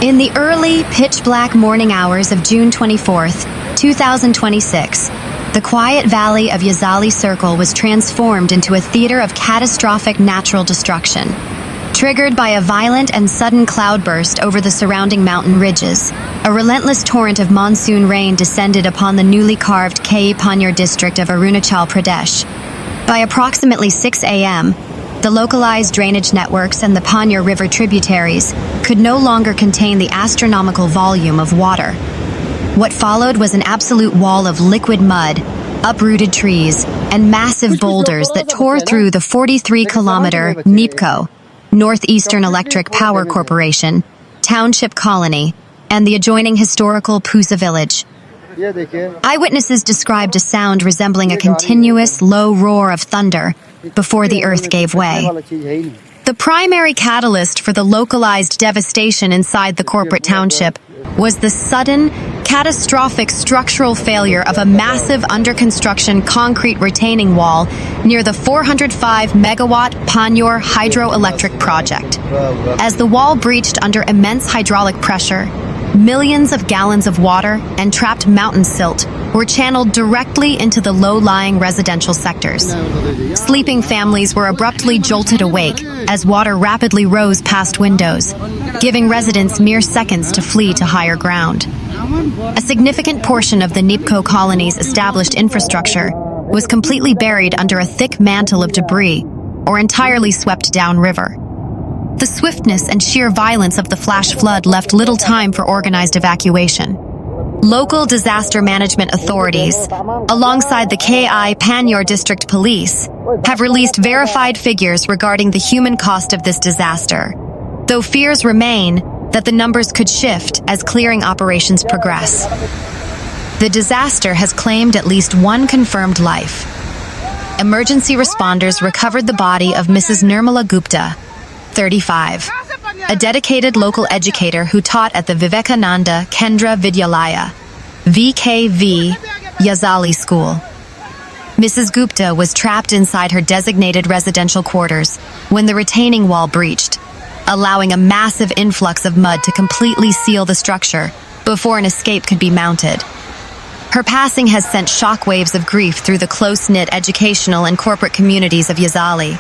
In the early, pitch-black morning hours of June 24th, 2026, the quiet valley of Yazali Circle was transformed into a theater of catastrophic natural destruction. Triggered by a violent and sudden cloudburst over the surrounding mountain ridges, a relentless torrent of monsoon rain descended upon the newly carved Keyi Panyor district of Arunachal Pradesh. By approximately 6 a.m., the localized drainage networks and the Panyor River tributaries could no longer contain the astronomical volume of water. What followed was an absolute wall of liquid mud, uprooted trees, and massive boulders that tore through the 43-kilometer NEEPCO, Northeastern Electric Power Corporation, Township Colony, and the adjoining historical Poosa village. Eyewitnesses described a sound resembling a continuous, low roar of thunder before the earth gave way. The primary catalyst for the localized devastation inside the corporate township was the sudden, catastrophic structural failure of a massive under-construction concrete retaining wall near the 405-megawatt Panyor hydroelectric project. As the wall breached under immense hydraulic pressure, millions of gallons of water and trapped mountain silt were channeled directly into the low-lying residential sectors. Sleeping families were abruptly jolted awake as water rapidly rose past windows, giving residents mere seconds to flee to higher ground. A significant portion of the NEEPCO colony's established infrastructure was completely buried under a thick mantle of debris or entirely swept downriver. The swiftness and sheer violence of the flash flood left little time for organized evacuation. Local disaster management authorities, alongside the Keyi Panyor District Police, have released verified figures regarding the human cost of this disaster, though fears remain that the numbers could shift as clearing operations progress. The disaster has claimed at least one confirmed life. Emergency responders recovered the body of Mrs. Nirmala Gupta, 35, a dedicated local educator who taught at the Vivekananda Kendra Vidyalaya, VKV Yazali school. Mrs. Gupta was trapped inside her designated residential quarters when the retaining wall breached, allowing a massive influx of mud to completely seal the structure before an escape could be mounted. Her passing has sent shockwaves of grief through the close-knit educational and corporate communities of Yazali.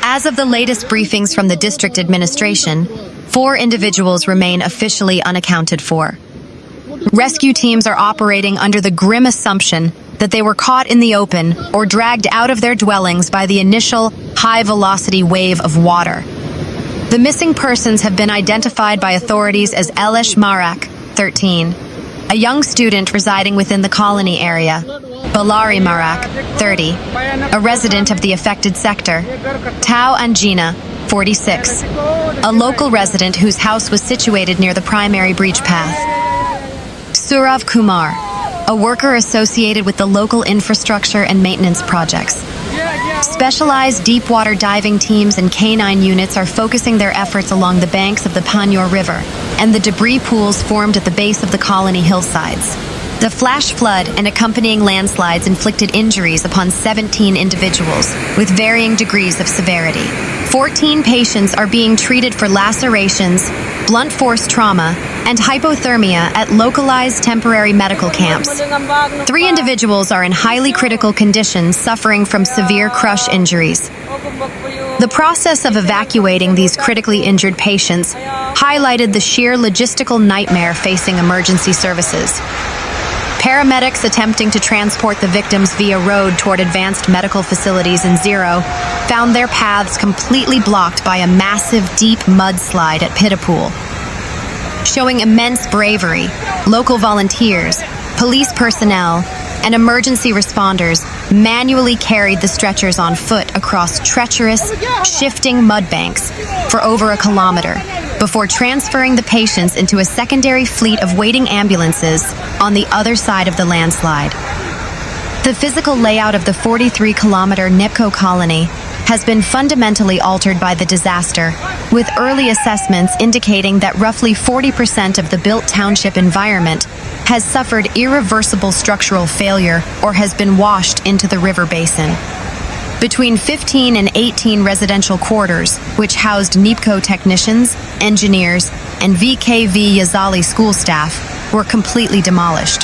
As of the latest briefings from the district administration, 4 individuals remain officially unaccounted for. Rescue teams are operating under the grim assumption that they were caught in the open or dragged out of their dwellings by the initial high-velocity wave of water. The missing persons have been identified by authorities as Elesh Marak, 13, a young student residing within the colony area, Balari Marak, 30, a resident of the affected sector, Tao Anjina, 46, a local resident whose house was situated near the primary breach path, Sourav Kumar, a worker associated with the local infrastructure and maintenance projects. Specialized deep-water diving teams and canine units are focusing their efforts along the banks of the Panyor River and the debris pools formed at the base of the colony hillsides. The flash flood and accompanying landslides inflicted injuries upon 17 individuals, with varying degrees of severity. 14 patients are being treated for lacerations, blunt force trauma, and hypothermia at localized temporary medical camps. 3 individuals are in highly critical conditions suffering from severe crush injuries. The process of evacuating these critically injured patients highlighted the sheer logistical nightmare facing emergency services. Paramedics attempting to transport the victims via road toward advanced medical facilities in Zero found their paths completely blocked by a massive deep mudslide at Pittapool. Showing immense bravery, local volunteers, police personnel, and emergency responders manually carried the stretchers on foot across treacherous, shifting mud banks for over a kilometer before transferring the patients into a secondary fleet of waiting ambulances on the other side of the landslide. The physical layout of the 43-kilometer NEEPCO colony has been fundamentally altered by the disaster, with early assessments indicating that roughly 40% of the built township environment has suffered irreversible structural failure or has been washed into the river basin. Between 15 and 18 residential quarters, which housed NEEPCO technicians, engineers, and VKV Yazali school staff were completely demolished.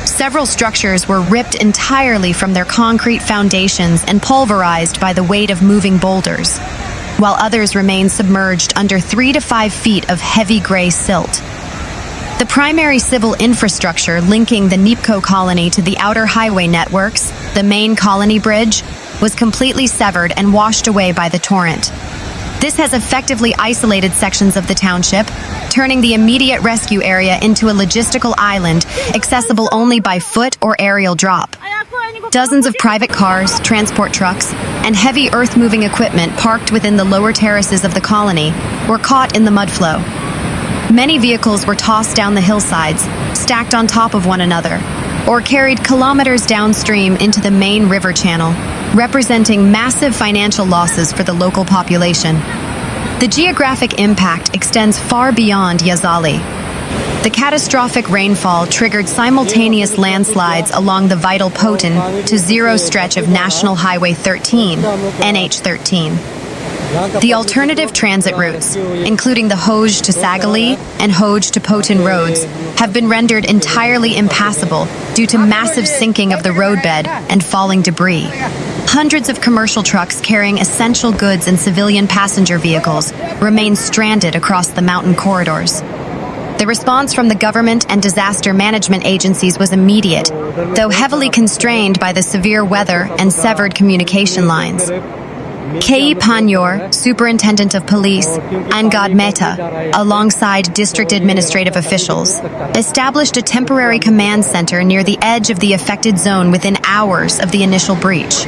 Several structures were ripped entirely from their concrete foundations and pulverized by the weight of moving boulders, while others remain submerged under 3 to 5 feet of heavy gray silt. The primary civil infrastructure linking the NEEPCO colony to the outer highway networks, the main colony bridge, was completely severed and washed away by the torrent. This has effectively isolated sections of the township, turning the immediate rescue area into a logistical island accessible only by foot or aerial drop. Dozens of private cars, transport trucks, and heavy earth-moving equipment parked within the lower terraces of the colony were caught in the mudflow. Many vehicles were tossed down the hillsides, stacked on top of one another, or carried kilometers downstream into the main river channel, representing massive financial losses for the local population. The geographic impact extends far beyond Yazali. The catastrophic rainfall triggered simultaneous landslides along the vital Poten to zero stretch of National Highway 13, NH13. The alternative transit routes, including the Hoj to Sagali and Hoj to Poten roads, have been rendered entirely impassable due to massive sinking of the roadbed and falling debris. Hundreds of commercial trucks carrying essential goods and civilian passenger vehicles remain stranded across the mountain corridors. The response from the government and disaster management agencies was immediate, though heavily constrained by the severe weather and severed communication lines. Keyi Panyor, Superintendent of Police, Angad Mehta, alongside district administrative officials, established a temporary command center near the edge of the affected zone within hours of the initial breach.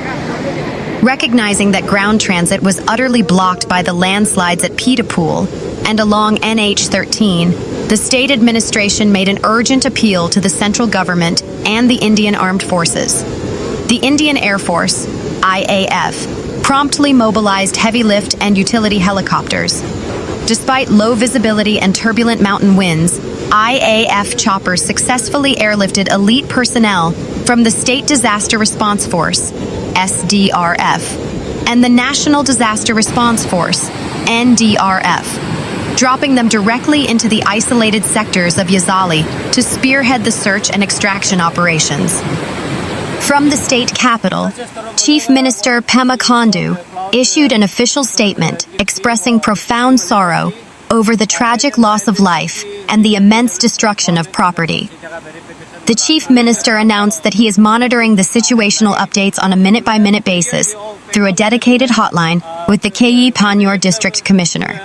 Recognizing that ground transit was utterly blocked by the landslides at Pitapool and along NH13, the state administration made an urgent appeal to the central government and the Indian Armed Forces. The Indian Air Force, IAF, promptly mobilized heavy lift and utility helicopters. Despite low visibility and turbulent mountain winds, IAF choppers successfully airlifted elite personnel from the State Disaster Response Force, SDRF, and the National Disaster Response Force, NDRF, dropping them directly into the isolated sectors of Yazali to spearhead the search and extraction operations. From the state capital, Chief Minister Pema Khandu issued an official statement expressing profound sorrow over the tragic loss of life and the immense destruction of property. The Chief Minister announced that he is monitoring the situational updates on a minute-by-minute basis through a dedicated hotline with the Keyi Panyor District Commissioner.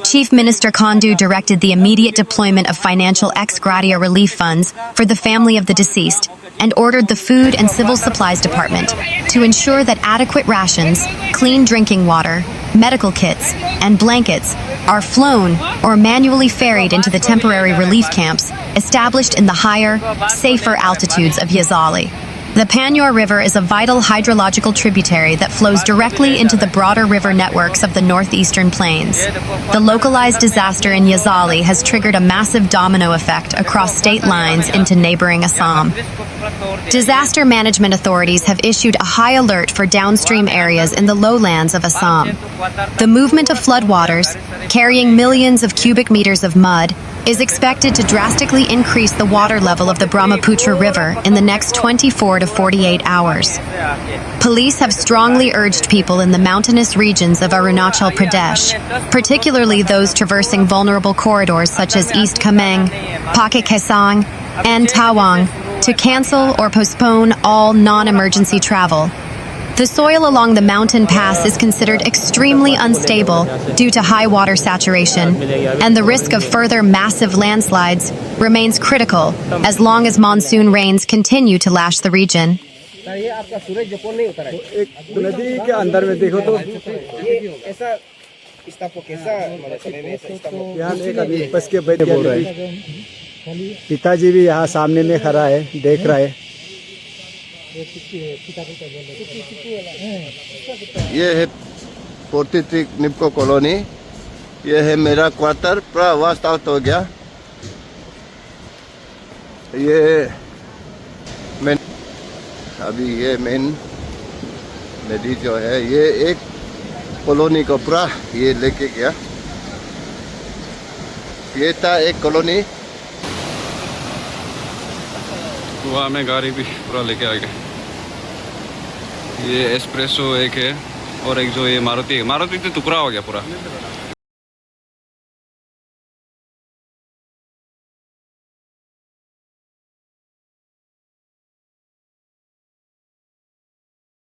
Chief Minister Khandu directed the immediate deployment of financial ex gratia relief funds for the family of the deceased and ordered the Food and Civil Supplies Department to ensure that adequate rations, clean drinking water, medical kits, and blankets are flown or manually ferried into the temporary relief camps established in the higher, safer altitudes of Yazali. The Panyor River is a vital hydrological tributary that flows directly into the broader river networks of the northeastern plains. The localized disaster in Yazali has triggered a massive domino effect across state lines into neighboring Assam. Disaster management authorities have issued a high alert for downstream areas in the lowlands of Assam. The movement of floodwaters, carrying millions of cubic meters of mud, is expected to drastically increase the water level of the Brahmaputra River in the next 24 to 48 hours. Police have strongly urged people in the mountainous regions of Arunachal Pradesh, particularly those traversing vulnerable corridors such as East Kameng, Pakit Kesang, and Tawang, to cancel or postpone all non-emergency travel. The soil along the mountain pass is considered extremely unstable due to high water saturation, and the risk of further massive landslides remains critical as long as monsoon rains continue to lash the region. पिताजी भी यहाँ सामने में खड़ा है, देख रहा है। ये है 43 निपको कॉलोनी। ये है मेरा क्वार्टर, पूरा वास्ट आउट हो गया। ये मेन अभी ये मेन नदी जो है, ये एक कॉलोनी को पूरा ये लेके गया। ये था एक कॉलोनी। वहाँ में गाड़ी भी पूरा लेके आ गए। ये एस्प्रेसो एक है और एक जो ये मारुति है, मारुति तो टुकड़ा हो गया पूरा।